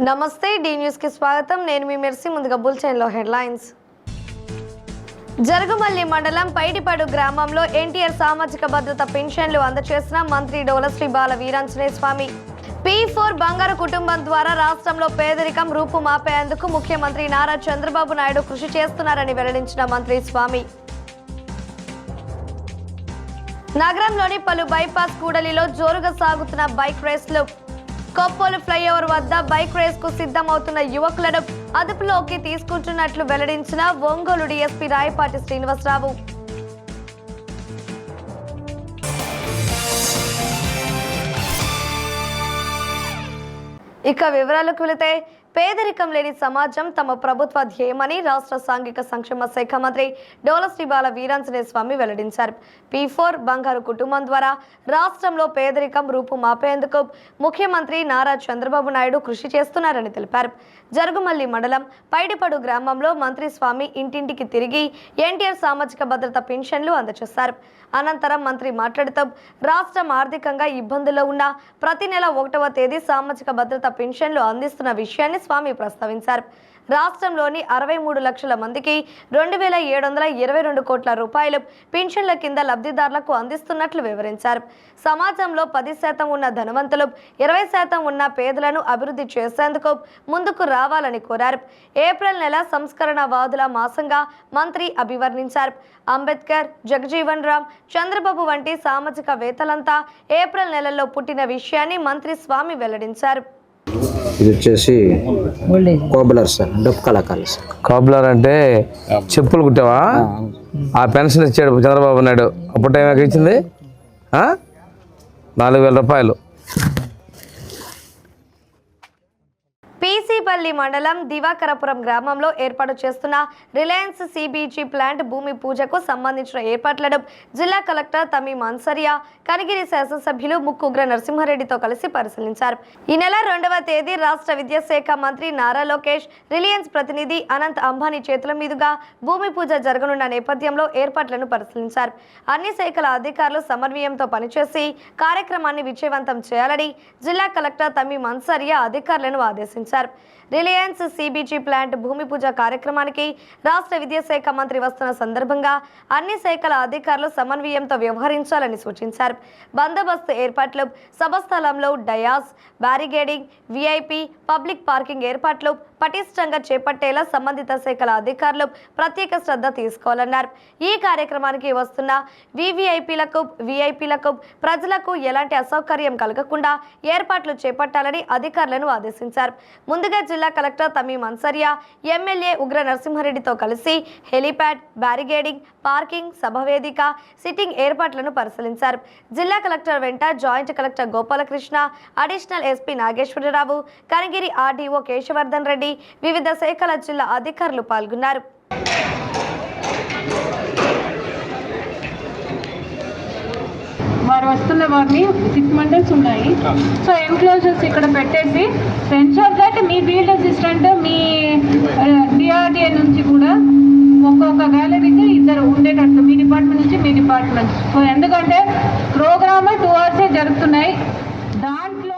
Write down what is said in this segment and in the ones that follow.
నమస్తే D news కి స్వాగతం. నేను మీ మెర్సీ. ముందుగా బులెటిన్ లో హెడ్లైన్స్. జరుగుమల్లి మండలం పైడిపాడు గ్రామంలో ఎన్టీఆర్ సామాజిక భద్రత పెన్షన్లు అందజేసిన మంత్రి డోలశ్రీ బాల వీరాంజనేయ స్వామి. P4 బంగారు కుటుంబం ద్వారా రాష్ట్రంలో పేదరికం రూపుమాపేందుకు ముఖ్యమంత్రి నారా చంద్రబాబు నాయుడు కృషి చేస్తున్నారని వెల్లడించిన మంత్రి స్వామి. నగరంలోని పలు బైపాస్ కూడలిలో జోరుగా సాగుతున్న బైక్ రేస్లు. కొప్పోలు ఫ్లైఓవర్ వద్ద బైక్ రేస్ కు సిద్ధమవుతున్న యువకులను అదుపులోకి తీసుకుంటున్నట్లు వెల్లడించిన ఒంగోలు డీఎస్పీ రాయపాటి శ్రీనివాసరావు. ఇక వివరాలకు వెళితే, పేదరికం లేని సమాజం తమ ప్రభుత్వ ధ్యేయమని రాష్ట్ర సాంఘిక సంక్షేమ శాఖ మంత్రి డోలశ్రీ బాల వీరాంజనేయ స్వామి వెల్లడించారు. P4 బంగారు కుటుంబం ద్వారా రాష్ట్రంలో పేదరికం రూపుమాపేందుకు ముఖ్యమంత్రి నారా చంద్రబాబు నాయుడు కృషి చేస్తున్నారని తెలిపారు. జరుగుమల్లి మండలం పైడిపాడు గ్రామంలో మంత్రి స్వామి ఇంటింటికి తిరిగి ఎన్టీఆర్ సామాజిక భద్రత పెన్షన్లు అందజేశారు. అనంతరం మంత్రి మాట్లాడుతూ రాష్ట్రం ఆర్థికంగా ఇబ్బందుల్లో ఉన్న ప్రతి నెల 1వ తేదీ సామాజిక భద్రత పెన్షన్లు అందిస్తున్న విషయాన్ని స్వామి ప్రస్తావించారు. రాష్ట్రంలోని 63 లక్షల మందికి 2,722 కోట్ల రూపాయలు పెన్షన్ల కింద లబ్ధిదారులకు అందిస్తున్నట్లు వివరించారు. సమాజంలో 10% ఉన్న ధనవంతులు 20% ఉన్న పేదలను అభివృద్ధి చేసేందుకు ముందుకు రావాలని కోరారు. ఏప్రిల్ నెల సంస్కరణ వాదుల మాసంగా మంత్రి అభివర్ణించారు. అంబేద్కర్, జగజీవన్ రామ్, చంద్రబాబు వంటి సామాజికవేత్తలంతా ఏప్రిల్ నెలలో పుట్టిన విషయాన్ని మంత్రి స్వామి వెల్లడించారు. ఇది వచ్చేసి కోబ్లర్ సార్, డప్పు కళాకారులు సార్. కోబ్లర్ అంటే చెప్పులు కుట్టావా? ఆ పెన్షన్ ఇచ్చాడు చంద్రబాబు నాయుడు. అప్పుడు టైం ఇచ్చింది 4,000 రూపాయలు. పీసీపల్లి మండలం దివాకరపురం గ్రామంలో ఏర్పాటు చేస్తున్న రిలయన్స్ CBG ప్లాంట్ భూమి పూజకు సంబంధించిన ఏర్పాట్లను జిల్లా కలెక్టర్ తమీం అన్సరియా, కనిగిరి శాసనసభ్యులు ముక్కుగ్ర నరసింహారెడ్డితో కలిసి పరిశీలించారు. ఈ నెల 2వ తేదీ రాష్ట్ర విద్యాశాఖ మంత్రి నారా లోకేష్, రిలయన్స్ ప్రతినిధి అనంత్ అంబానీ చేతుల మీదుగా భూమి పూజ జరగనున్న నేపథ్యంలో ఏర్పాట్లను పరిశీలించారు. అన్ని శాఖల అధికారులు సమన్వయంతో పనిచేసి కార్యక్రమాన్ని విజయవంతం చేయాలని జిల్లా కలెక్టర్ తమీం అన్సరియా అధికారులను ఆదేశించారు. రిలయన్స్ CBG ప్లాంట్ భూమి పూజ కార్యక్రమానికి రాష్ట్ర విద్యాశాఖ మంత్రి వస్తున్న సందర్భంగా అన్ని శాఖల అధికారులు సమన్వయంతో వ్యవహరించాలని సూచించారు. బందోబస్తు ఏర్పాట్లు, సభస్థలంలో డయాస్, బ్యారిగేడింగ్, VIP, పబ్లిక్ పార్కింగ్ ఏర్పాట్లు పటిష్టంగా చేపట్టేలా సంబంధిత శాఖల అధికారులు ప్రత్యేక శ్రద్ధ తీసుకోవాలన్నారు. ఈ కార్యక్రమానికి వస్తున్న VVIPలకు, VIPలకు, ప్రజలకు ఎలాంటి అసౌకర్యం కలగకుండా ఏర్పాట్లు చేపట్టాలని అధికారులను ఆదేశించారు. ముందుగా జిల్లా కలెక్టర్ తమీం అన్సరియా ఎమ్మెల్యే ఉగ్ర నరసింహారెడ్డితో కలిసి హెలీప్యాడ్, బ్యారిగేడింగ్, పార్కింగ్, సభవేదిక, సిట్టింగ్ ఏర్పాట్లను పరిశీలించారు. జిల్లా కలెక్టర్ వెంట joint collector Gopalakrishna, additional SP Nageswara Rao, Kanigiri RDO Keshavardhan Reddy, వివిధ శాఖల జిల్లా అధికారులు పాల్గొన్నారు. వారు వస్తున్న వారిని 6 మండల్స్ ఉన్నాయి. సో ఎన్క్లోజర్స్ ఇక్కడ పెట్టేసి ensure that me field assistant, me DRDA నుంచి కూడా ఒక్కొక్క గ్యాలరీకి 2 ఉండేటట్టు, మీ డిపార్ట్మెంట్ నుంచి మీ డిపార్ట్మెంట్. సో ఎందుకంటే ప్రోగ్రామ్ 2 hours జరుగుతున్నాయి. దాంట్లో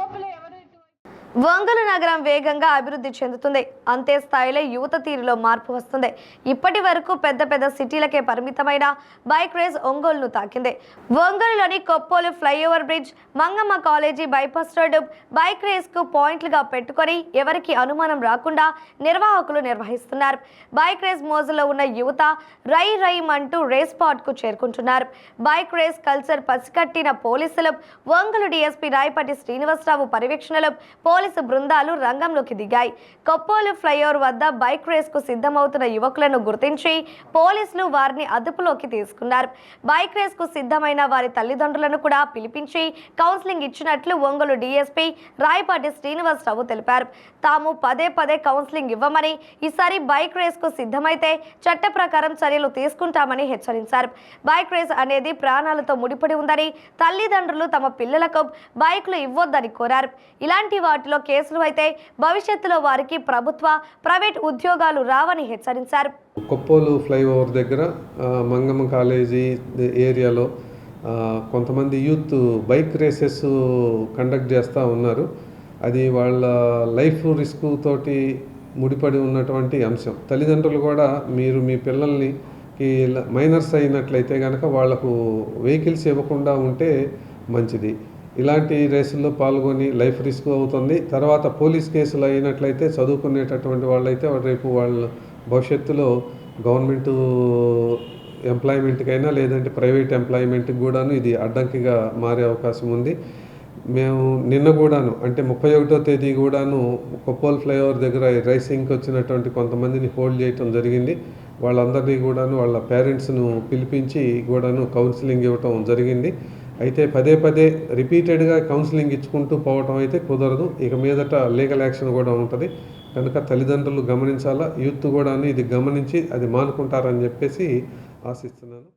ఒంగోలు నగరం వేగంగా అభివృద్ధి చెందుతుంది. అంతే స్థాయిలో యువత తీరులో మార్పు వస్తుంది. ఇప్పటి వరకు పెద్ద పెద్ద సిటీలకే పరిమితమైన బైక్ రేస్ ఒంగోలును తాకింది. ఒంగోలులోని Koppolu flyover bridge, Mangamma college bypass road bike race కు పాయింట్లుగా పెట్టుకొని ఎవరికి అనుమానం రాకుండా నిర్వాహకులు నిర్వహిస్తున్నారు. బైక్ రేస్ మోజులో ఉన్న యువత రై రైమంటూ రేస్ స్పాట్ కు చేరుకుంటున్నారు. బైక్ రేస్ కల్చర్ పసికట్టిన పోలీసులు, ఒంగోలు డీఎస్పీ రాయపాటి శ్రీనివాసరావు పర్యవేక్షణలో పోలీసు బృందాలు రంగంలోకి దిగాయి. కొప్పోలు ఫ్లైఓవర్ వద్ద బైక్ రేస్ కు సిద్ధమవుతున్న యువకులను గుర్తించి పోలీసులు వారిని అదుపులోకి తీసుకున్నారు. బైక్ రేస్ కు సిద్ధమైన వారి తల్లిదండ్రులను కూడా పిలిపించి కౌన్సిలింగ్ ఇచ్చినట్లు ఒంగోలు డీఎస్పీ రాయపాటి శ్రీనివాసరావు తెలిపారు. తాము పదే కౌన్సిలింగ్ ఇవ్వమని, ఈసారి బైక్ రేస్ కు సిద్ధమైతే చట్ట ప్రకారం చర్యలు తీసుకుంటామని హెచ్చరించారు. బైక్ రేస్ అనేది ప్రాణాలతో ముడిపడి ఉందని, తల్లిదండ్రులు తమ పిల్లలకు బైక్లు ఇవ్వొద్దని కోరారు. ఇలాంటి వాటిలో కేసులు అయితే భవిష్యత్తులో వారికి ప్రభుత్వ, ప్రైవేట్ ఉద్యోగాలు రావని హెచ్చరించారు. కొప్పోలు ఫ్లైఓవర్ దగ్గర మంగమ్మ కాలేజీ ఏరియాలో కొంతమంది యూత్ బైక్ రేసెస్ కండక్ట్ చేస్తూ ఉన్నారు. అది వాళ్ళ లైఫ్ రిస్క్ తోటి ముడిపడి ఉన్నటువంటి అంశం. తల్లిదండ్రులు కూడా మీరు మీ పిల్లల్ని మైనర్స్ అయినట్లయితే కనుక వాళ్లకు వెహికల్స్ ఇవ్వకుండా ఉంటే మంచిది. ఇలాంటి రేసుల్లో పాల్గొని లైఫ్ రిస్క్ అవుతుంది. తర్వాత పోలీస్ కేసులు అయినట్లయితే చదువుకునేటటువంటి వాళ్ళైతే రేపు వాళ్ళ భవిష్యత్తులో గవర్నమెంట్ ఎంప్లాయ్మెంట్కైనా లేదంటే ప్రైవేట్ ఎంప్లాయ్మెంట్కి కూడాను ఇది అడ్డంకిగా మారే అవకాశం ఉంది. మేము నిన్న కూడాను అంటే 31వ తేదీ కూడాను కొప్పోల్ ఫ్లైఓవర్ దగ్గర రైసింగ్కి వచ్చినటువంటి కొంతమందిని హోల్డ్ చేయటం జరిగింది. వాళ్ళందరినీ కూడాను వాళ్ళ పేరెంట్స్ను పిలిపించి కూడాను కౌన్సిలింగ్ ఇవ్వటం జరిగింది. అయితే పదే రిపీటెడ్గా కౌన్సిలింగ్ ఇచ్చుకుంటూ పోవటం అయితే కుదరదు. ఇక మీదట లీగల్ యాక్షన్ కూడా ఉంటుంది. కనుక తల్లిదండ్రులు గమనించాలా, యూత్ కూడాను ఇది గమనించి అది మానుకుంటారని చెప్పేసి ఆశిస్తున్నాను.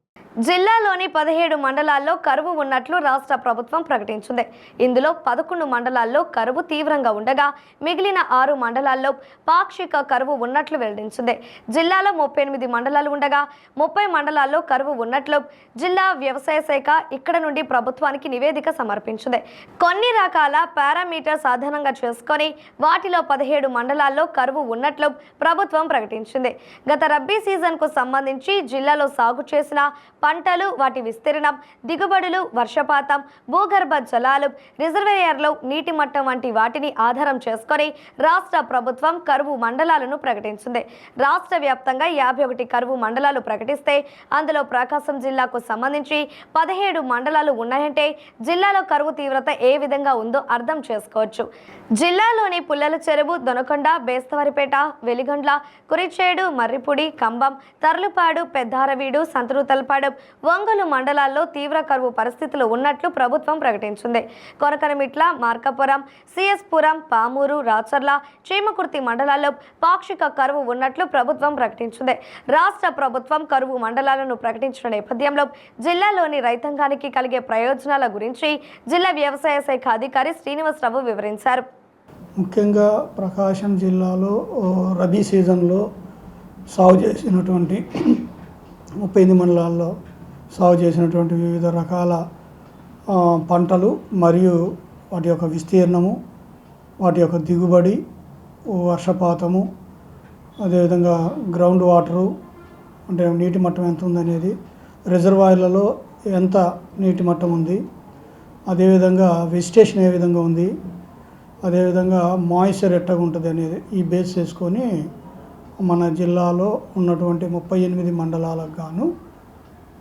జిల్లాలోని 17 మండలాల్లో కరువు ఉన్నట్లు రాష్ట్ర ప్రభుత్వం ప్రకటించింది. ఇందులో 11 మండలాల్లో కరువు తీవ్రంగా ఉండగా మిగిలిన 6 మండలాల్లో పాక్షిక కరువు ఉన్నట్లు వెల్లడించింది. జిల్లాలో 38 మండలాలు ఉండగా 30 మండలాల్లో కరువు ఉన్నట్లు జిల్లా వ్యవసాయ శాఖ ఇక్కడ నుండి ప్రభుత్వానికి నివేదిక సమర్పించింది. కొన్ని రకాల పారామీటర్స్ ఆధారంగా చేసుకొని వాటిలో 17 మండలాల్లో కరువు ఉన్నట్లు ప్రభుత్వం ప్రకటించింది. గత రబ్బీ సీజన్కు సంబంధించి జిల్లాలో సాగు చేసిన పంటలు, వాటి విస్తీర్ణం, దిగుబడులు, వర్షపాతం, భూగర్భ జలాలు, రిజర్వేయర్లు, నీటి మట్టం వంటి వాటిని ఆధారం చేసుకొని రాష్ట్ర ప్రభుత్వం కరువు మండలాలను ప్రకటించింది. రాష్ట్ర వ్యాప్తంగా 51 కరువు మండలాలు ప్రకటిస్తే అందులో ప్రకాశం జిల్లాకు సంబంధించి 17 మండలాలు ఉన్నాయంటే జిల్లాలో కరువు తీవ్రత ఏ విధంగా ఉందో అర్థం చేసుకోవచ్చు. జిల్లాలోని పుల్లల చెరువు, దొనకొండ, బేస్తవారిపేట, వెలిగండ్ల, కురిచేడు, మర్రిపూడి, కంబం, తర్లుపాడు, పెద్దారవీడు, సంతనూతలపాడు, ఒంగోలు మండలాల్లో తీవ్ర కరువు పరిస్థితులు ఉన్నట్లు ప్రభుత్వం ప్రకటించింది. కొనకనమిట్ల, మార్కాపురం, సిఎస్పురం, పామూరు, రాచర్ల, చీమకుర్తి మండలాల్లో పాక్షిక కరువు ఉన్నట్లు ప్రభుత్వం ప్రకటించింది. రాష్ట్ర ప్రభుత్వం కరువు మండలాలను ప్రకటించిన నేపథ్యంలో జిల్లాలోని రైతాంగానికి కలిగే ప్రయోజనాల గురించి జిల్లా వ్యవసాయ శాఖ అధికారి శ్రీనివాసరావు వివరించారు. ముఖ్యంగా ప్రకాశం జిల్లాలో రబీ సీజన్లో సాగు చేసినటువంటి 38 మండలాల్లో సాగు చేసినటువంటి వివిధ రకాల పంటలు మరియు వాటి యొక్క విస్తీర్ణము, వాటి యొక్క దిగుబడి, వర్షపాతము, అదేవిధంగా గ్రౌండ్ వాటరు అంటే నీటి మట్టం ఎంత ఉందనేది, రిజర్వాయర్లలో ఎంత నీటి మట్టం ఉంది, అదేవిధంగా వెజిటేషన్ ఏ విధంగా ఉంది, అదేవిధంగా మాయిశ్చర్ ఎట్టగా ఉంటుంది అనేది ఈ బేస్ చేసుకొని మన జిల్లాలో ఉన్నటువంటి 38 మండలాలకు గాను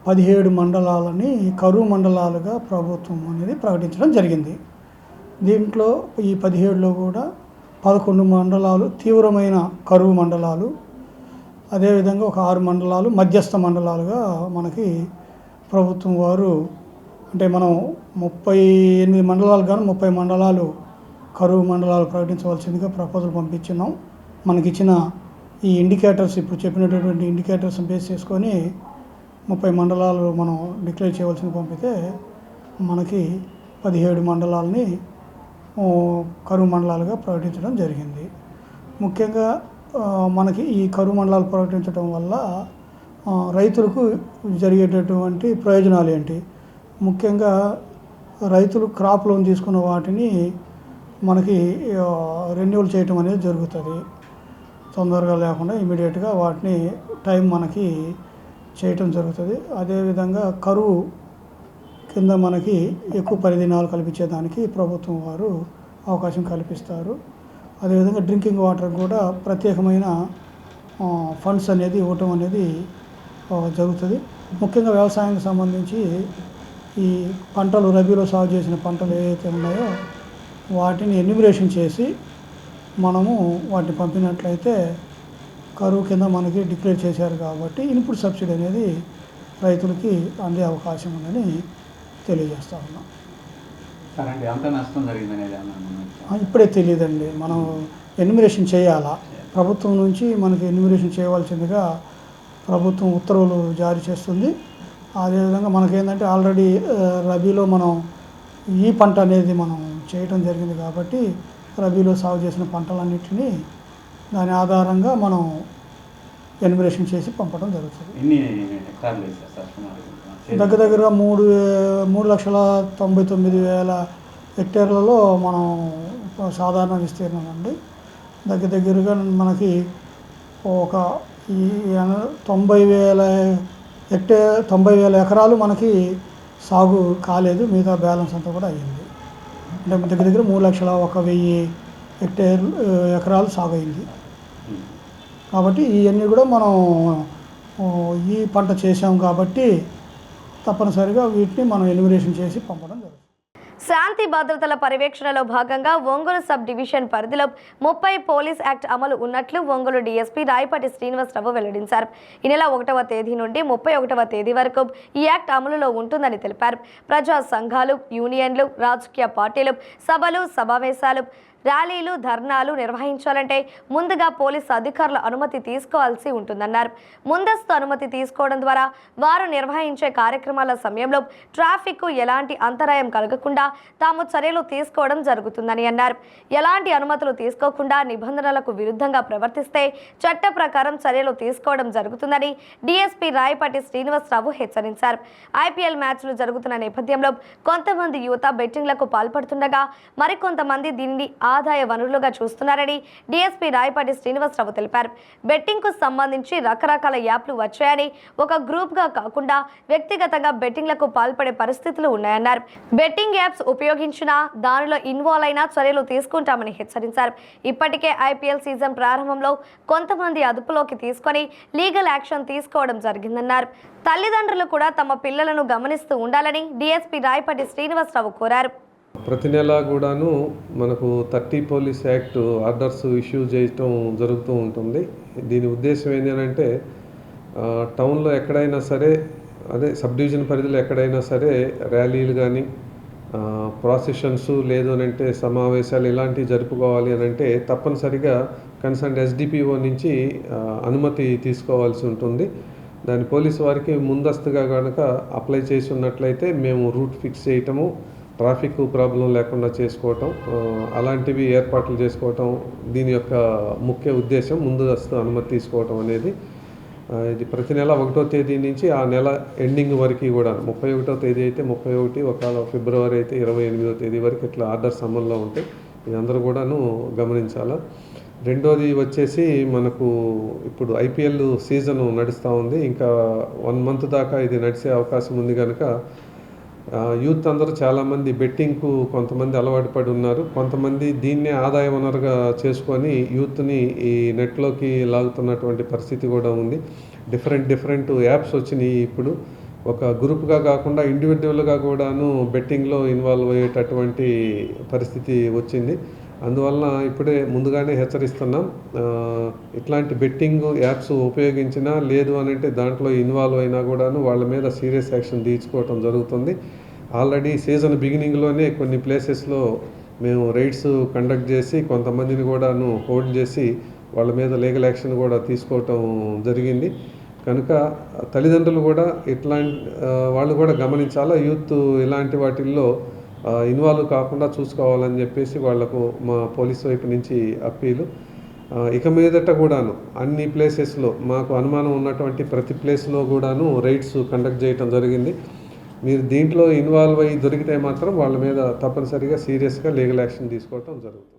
17 మండలాలని కరువు మండలాలుగా ప్రభుత్వం అనేది ప్రకటించడం జరిగింది. దీంట్లో ఈ 17లో కూడా 11 మండలాలు తీవ్రమైన కరువు మండలాలు, అదేవిధంగా ఒక 6 మండలాలు మధ్యస్థ మండలాలుగా మనకి ప్రభుత్వం వారు అంటే మనం 38 మండలాలు కానీ 30 మండలాలు కరువు మండలాలు ప్రకటించవలసిందిగా ప్రపోజల్ పంపించినాం. మనకిచ్చిన ఈ ఇండికేటర్స్ ఇప్పుడు చెప్పినటువంటి ఇండికేటర్స్ బేస్ చేసుకొని 30 మండలాలు మనం డిక్లేర్ చేయవలసింది పంపితే మనకి 17 మండలాలని కరువు మండలాలుగా ప్రకటించడం జరిగింది. ముఖ్యంగా మనకి ఈ కరువు మండలాలు ప్రకటించడం వల్ల రైతులకు జరిగేటటువంటి ప్రయోజనాలు ఏంటి? ముఖ్యంగా రైతులు క్రాప్ లోన్ తీసుకున్న వాటిని మనకి రెన్యువల్ చేయటం అనేది జరుగుతుంది. తొందరగా లేకుండా ఇమీడియట్గా వాటిని టైం మనకి చేయటం జరుగుతుంది. అదేవిధంగా కరువు కింద మనకి ఎక్కువ పరిదినాలు కల్పించేదానికి ప్రభుత్వం వారు అవకాశం కల్పిస్తారు. అదేవిధంగా డ్రింకింగ్ వాటర్ కూడా ప్రత్యేకమైన ఫండ్స్ అనేది ఇవ్వటం అనేది జరుగుతుంది. ముఖ్యంగా వ్యవసాయానికి సంబంధించి ఈ పంటలు రబీలో సాగు చేసిన పంటలు ఏవైతే ఉన్నాయో వాటిని ఎన్యూమరేషన్ చేసి మనము వాటిని పంపినట్లయితే కరువు కింద మనకి డిక్లేర్ చేశారు కాబట్టి ఇన్పుట్ సబ్సిడీ అనేది రైతులకి అందే అవకాశం ఉందని తెలియజేస్తా ఉన్నాం. ఇప్పుడే తెలియదండి, మనం ఎన్యూమరేషన్ చేయాలా. ప్రభుత్వం నుంచి మనకి ఎన్యూమరేషన్ చేయవలసిందిగా ప్రభుత్వం ఉత్తర్వులు జారీ చేస్తుంది. అదేవిధంగా మనకేంటంటే ఆల్రెడీ రబీలో మనం ఈ పంట అనేది మనం చేయటం జరిగింది కాబట్టి రబీలో సాగు చేసిన పంటలన్నింటినీ దాని ఆధారంగా మనం ఎన్యూమరేషన్ చేసి పంపడం జరుగుతుంది. దగ్గర 3,99,000 హెక్టేర్లలో మనం సాధారణ విస్తీర్ణం అండి. దగ్గరగా మనకి ఒక ఈ 90,000 ఎకరాలు మనకి సాగు కాలేదు, మిగతా బ్యాలెన్స్ అంతా కూడా అయ్యింది. అంటే దగ్గర 3,01,000 ఎకరాలు సాగు అయింది. కాబట్టి ఇవన్నీ కూడా మనం ఈ పంట చేసాం కాబట్టి తప్పనిసరిగా వీటిని మనం ఎలిమినేషన్ చేసి పంపడం జరుగుతుంది. శాంతి భద్రతల పర్యవేక్షణలో భాగంగా ఒంగోలు సబ్ డివిజన్ పరిధిలో 30 పోలీస్ యాక్ట్ అమలు ఉన్నట్లు ఒంగోలు డీఎస్పీ రాయపాటి శ్రీనివాసరావు వెల్లడించారు. ఈ నెల 1వ తేదీ నుండి 31వ తేదీ వరకు ఈ యాక్ట్ అమలులో ఉంటుందని తెలిపారు. ప్రజా సంఘాలు, యూనియన్లు, రాజకీయ పార్టీలు సభలు, సమావేశాలు, ర్యాలీలు, ధర్నాలు నిర్వహించాలంటే ముందుగా పోలీసు అధికారుల అనుమతి తీసుకోవాల్సి ఉంటుందన్నారు. ముందస్తు అనుమతి తీసుకోవడం ద్వారా వారు నిర్వహించే కార్యక్రమాల సమయంలో ట్రాఫిక్కు ఎలాంటి అంతరాయం కలగకుండా తాము చర్యలు తీసుకోవడం జరుగుతుందని అన్నారు. ఎలాంటి అనుమతులు తీసుకోకుండా నిబంధనలకు విరుద్ధంగా ప్రవర్తిస్తే చట్ట ప్రకారం చర్యలు తీసుకోవడం జరుగుతుందని డీఎస్పీ రాయపాటి శ్రీనివాసరావు హెచ్చరించారు. ఐపీఎల్ మ్యాచ్లు జరుగుతున్న నేపథ్యంలో కొంతమంది యువత బెట్టింగ్లకు పాల్పడుతుండగా మరికొంతమంది దీనిని ఆదాయ వనరులుగా చూస్తున్నారని డీఎస్పీ రాయపాటి శ్రీనివాసరావు తెలిపారు. బెట్టింగ్కు సంబంధించి రకరకాల యాప్లు వచ్చాయని, ఒక గ్రూప్గా కాకుండా వ్యక్తిగతంగా బెట్టింగ్లకు పాల్పడే పరిస్థితులు ఉన్నాయన్నారు. బెట్టింగ్ యాప్స్ ఉపయోగించినా దానిలో ఇన్వాల్వ్ అయినా చర్యలు తీసుకుంటామని హెచ్చరించారు. ఇప్పటికే ఐపీఎల్ సీజన్ ప్రారంభంలో కొంతమంది అదుపులోకి తీసుకొని లీగల్ యాక్షన్ తీసుకోవడం జరిగిందన్నారు. తల్లిదండ్రులు కూడా తమ పిల్లలను గమనిస్తూ ఉండాలని డీఎస్పీ రాయపాటి శ్రీనివాసరావు కోరారు. ప్రతి నెల కూడాను మనకు 30 పోలీస్ యాక్ట్ ఆర్డర్స్ ఇష్యూ చేయటం జరుగుతూ ఉంటుంది. దీని ఉద్దేశం ఏంటంటే టౌన్లో ఎక్కడైనా సరే, అదే సబ్ డివిజన్ పరిధిలో ఎక్కడైనా సరే ర్యాలీలు కానీ, ప్రాసెషన్స్ లేదు అని అంటే సమావేశాలు ఇలాంటివి జరుపుకోవాలి అని అంటే తప్పనిసరిగా కన్సర్న్ ఎస్డిపిఓ నుంచి అనుమతి తీసుకోవాల్సి ఉంటుంది. దాని పోలీసు వారికి ముందస్తుగా కనుక అప్లై చేసి ఉన్నట్లయితే మేము రూట్ ఫిక్స్ చేయటము, ట్రాఫిక్ ప్రాబ్లం లేకుండా చేసుకోవటం, అలాంటివి ఏర్పాట్లు చేసుకోవటం దీని యొక్క ముఖ్య ఉద్దేశం. ముందస్తు అనుమతి తీసుకోవటం అనేది ఇది ప్రతి నెల 1వ తేదీ నుంచి ఆ నెల ఎండింగ్ వరకు కూడా 31వ తేదీ అయితే 31, ఒకవేళ ఫిబ్రవరి అయితే 28వ తేదీ వరకు ఇట్లా ఆర్డర్స్ అమల్లో ఉంటాయి. ఇది అందరూ కూడాను గమనించాలా. రెండోది వచ్చేసి మనకు ఇప్పుడు ఐపీఎల్ సీజన్ నడుస్తూ ఉంది. ఇంకా 1 మంత్ దాకా ఇది నడిచే అవకాశం ఉంది కనుక యూత్ అందరూ చాలామంది బెట్టింగ్కు కొంతమంది అలవాటు పడి ఉన్నారు. కొంతమంది దీన్నే ఆదాయ వనరుగా చేసుకొని యూత్ని ఈ నెట్లోకి లాగుతున్నటువంటి పరిస్థితి కూడా ఉంది. డిఫరెంట్ యాప్స్ వచ్చినాయి. ఇప్పుడు ఒక గ్రూప్గా కాకుండా ఇండివిజువల్గా కూడాను బెట్టింగ్లో ఇన్వాల్వ్ అయ్యేటటువంటి పరిస్థితి వచ్చింది. అందువలన ఇప్పుడే ముందుగానే హెచ్చరిస్తున్నాం. ఇట్లాంటి బెట్టింగ్ యాప్స్ ఉపయోగించినా లేదు అని అంటే దాంట్లో ఇన్వాల్వ్ అయినా కూడాను వాళ్ళ మీద సీరియస్ యాక్షన్ తీసుకోవటం జరుగుతుంది. ఆల్రెడీ సీజన్ బిగినింగ్లోనే కొన్ని ప్లేసెస్లో మేము రైడ్స్ కండక్ట్ చేసి కొంతమందిని కూడాను హోల్డ్ చేసి వాళ్ళ మీద లీగల్ యాక్షన్ కూడా తీసుకోవటం జరిగింది. కనుక తల్లిదండ్రులు కూడా వాళ్ళు కూడా గమనించాలా. యూత్ ఇలాంటి వాటిల్లో ఇన్వాల్వ్ కాకుండా చూసుకోవాలని చెప్పేసి వాళ్లకు మా పోలీస్ వైపు నుంచి అప్పీలు. ఇక మీదట కూడాను అన్ని ప్లేసెస్లో మాకు అనుమానం ఉన్నటువంటి ప్రతి ప్లేస్లో కూడాను రైడ్స్ కండక్ట్ చేయటం జరిగింది. మీరు దీంట్లో ఇన్వాల్వ్ అయ్యి దొరికితే మాత్రం వాళ్ళ మీద తప్పనిసరిగా సీరియస్గా లీగల్ యాక్షన్ తీసుకోవటం జరుగుతుంది.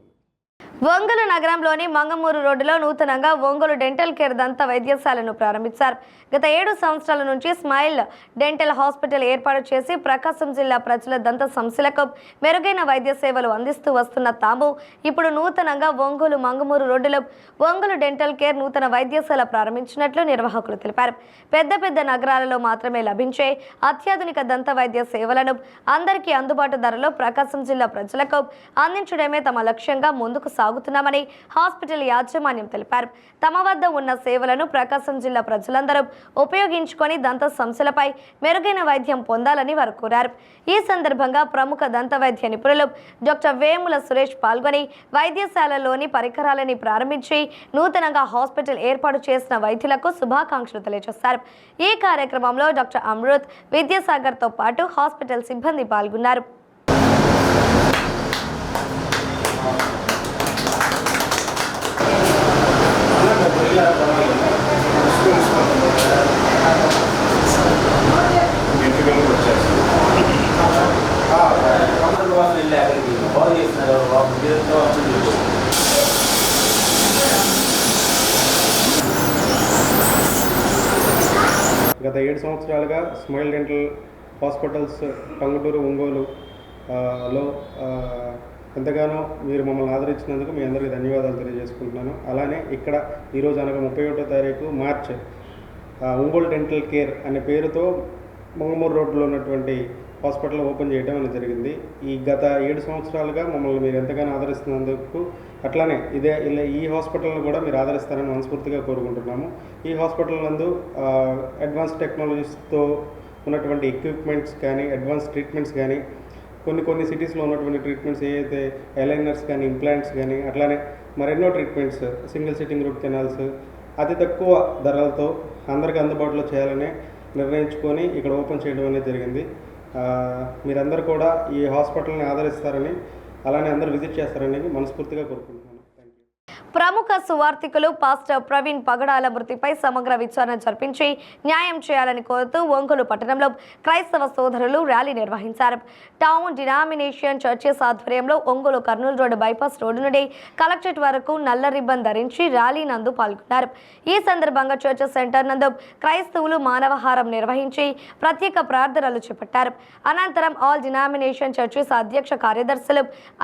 ఒంగోలు నగరంలోని మంగమూరు రోడ్డులో నూతనంగా ఒంగోలు డెంటల్ కేర్ దంత వైద్యశాలను ప్రారంభించారు. గత 7 సంవత్సరాల నుంచి స్మైల్ డెంటల్ హాస్పిటల్ ఏర్పాటు చేసి ప్రకాశం జిల్లా ప్రజల దంత సమస్యలకు మెరుగైన వైద్య సేవలు అందిస్తూ వస్తున్న తాము ఇప్పుడు నూతనంగా ఒంగోలు మంగమూరు రోడ్డులో ఒంగోలు డెంటల్ కేర్ నూతన వైద్యశాల ప్రారంభించినట్లు నిర్వాహకులు తెలిపారు. పెద్ద నగరాలలో మాత్రమే లభించే అత్యాధునిక దంత వైద్య సేవలను అందరికీ అందుబాటు ధరలో ప్రకాశం జిల్లా ప్రజలకు అందించడమే తమ లక్ష్యంగా ముందుకు సాగుతున్నామని హాస్పిటల్ యాజమాన్యం తెలిపారు. తమ వద్ద ఉన్న సేవలను ప్రకాశం జిల్లా ప్రజలందరూ ఉపయోగించుకొని దంత సమస్యలపై మెరుగైన వైద్యం పొందాలని వారు కోరారు. ఈ సందర్భంగా ప్రముఖ దంత వైద్య నిపుణులు డాక్టర్ వేముల సురేష్ పాల్గొని వైద్యశాలలోని పరికరాలని ప్రారంభించి నూతనంగా హాస్పిటల్ ఏర్పాటు చేసిన వైద్యులకు శుభాకాంక్షలు తెలియజేశారు. ఈ కార్యక్రమంలో డాక్టర్ అమృత్, విద్యాసాగర్తో పాటు హాస్పిటల్ సిబ్బంది పాల్గొన్నారు. బాగా చేస్తున్నారు గత 7 సంవత్సరాలుగా smile dental hospitals Tanguturu Ongole లో ఎంతగానో మీరు మమ్మల్ని ఆదరించినందుకు మీ అందరికీ ధన్యవాదాలు తెలియజేసుకుంటున్నాను. అలానే ఇక్కడ ఈరోజు అనగా 31వ తారీఖు మార్చ్ ఒంగోలు డెంటల్ కేర్ అనే పేరుతో మంగమూరు రోడ్లో ఉన్నటువంటి హాస్పిటల్ ఓపెన్ చేయడం అనేది జరిగింది. ఈ గత 7 సంవత్సరాలుగా మమ్మల్ని మీరు ఎంతగానో ఆదరిస్తున్నందుకు అట్లానే ఈ హాస్పిటల్ను కూడా మీరు ఆదరిస్తారని మనస్ఫూర్తిగా కోరుకుంటున్నాము. ఈ హాస్పిటల్ నందు అడ్వాన్స్ టెక్నాలజీస్తో ఉన్నటువంటి ఎక్విప్మెంట్స్ కానీ అడ్వాన్స్ ట్రీట్మెంట్స్ కానీ కొన్ని సిటీస్లో ఉన్నటువంటి ట్రీట్మెంట్స్ ఏవైతే అలైనర్స్ కానీ ఇంప్లాంట్స్ కానీ అట్లానే మరెన్నో treatments single sitting root canals అతి తక్కువ ధరలతో అందరికీ అందుబాటులో చేయాలని నిర్ణయించుకొని ఇక్కడ ఓపెన్ చేయడం అనేది జరిగింది. మీరందరూ కూడా ఈ హాస్పిటల్ని ఆదరిస్తారని అలానే అందరూ విజిట్ చేస్తారని మనస్ఫూర్తిగా కోరుకుంటున్నాను. ప్రముఖ సువార్థికులు పాస్టర్ ప్రవీణ్ పగడాల మృతిపై సమగ్ర విచారణ జరిపించి న్యాయం చేయాలని కోరుతూ ఒంగోలు పట్టణంలో క్రైస్తవ సోదరులు ర్యాలీ నిర్వహించారు. టౌన్ డినామినేషన్ చర్చెస్ ఆధ్వర్యంలో Ongole Kurnool road bypass road నుండి కలెక్టరేట్ వరకు నల్ల రిబ్బన్ ధరించి ర్యాలీ నందు పాల్గొన్నారు. ఈ సందర్భంగా చర్చెస్ సెంటర్ నందు క్రైస్తవులు మానవహారం నిర్వహించి ప్రత్యేక ప్రార్థనలు చేపట్టారు. అనంతరం ఆల్ డినామినేషన్ చర్చెస్ అధ్యక్ష కార్యదర్శులు